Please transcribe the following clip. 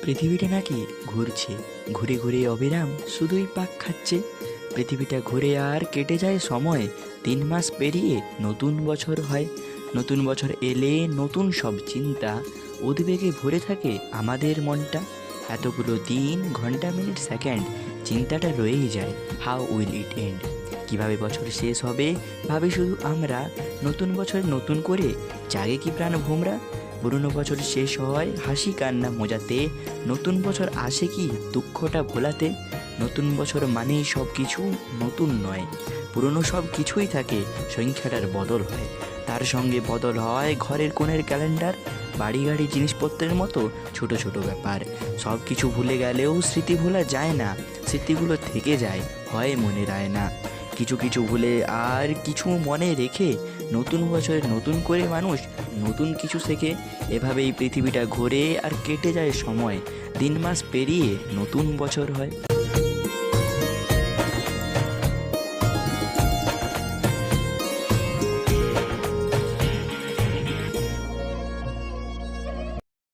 পৃথিবীটা নাকি ঘুরছে, ঘুরে ঘুরে অবিরাম শুধুই পাক খাচ্ছে। পৃথিবীটা ঘুরে আর কেটে যায় সময়, 3 মাস পেরিয়ে নতুন বছর হয়। নতুন বছর এলে নতুন সব চিন্তা, উদ্বেগে ভরে থাকে আমাদের মনটা। এতগুলো দিন, ঘন্টা, মিনিট, সেকেন্ড, চিন্তাটা রয়েই যায়, হাউ উইল ইট এন্ড? কীভাবে বছর শেষ হবে ভাবি শুধু আমরা। নতুন বছর নতুন করে জাগে কি প্রাণ ভোমরা? পুরনো বছর শেষ হয় হাসি কান্না মজাতে, নতুন বছর আসে কি দুঃখটা ভোলাতে। নতুন বছর মানেই সব কিছু নতুন নয়, পুরনো সব কিছুই থাকে, সংখ্যাটার বদল হয়। তার সঙ্গে বদল হয় ঘরের কোণের ক্যালেন্ডার, বাড়ি গাড়ি জিনিসপত্রের মতো ছোট ছোট ব্যাপার। সব কিছু ভুলে গেলেও স্মৃতি ভোলা যায় না, স্মৃতিগুলো থেকে যায়, হয় মনে রায় না। কিছু কিছু ভুলে আর কিছু মনে রেখে নতুন বছরে নতুন করে মানুষ নতুন কিছু শেখে। এভাবেই পৃথিবীটা ঘোরে আর কেটে যায় সময়, 3 মাস পেরিয়ে নতুন বছর হয়।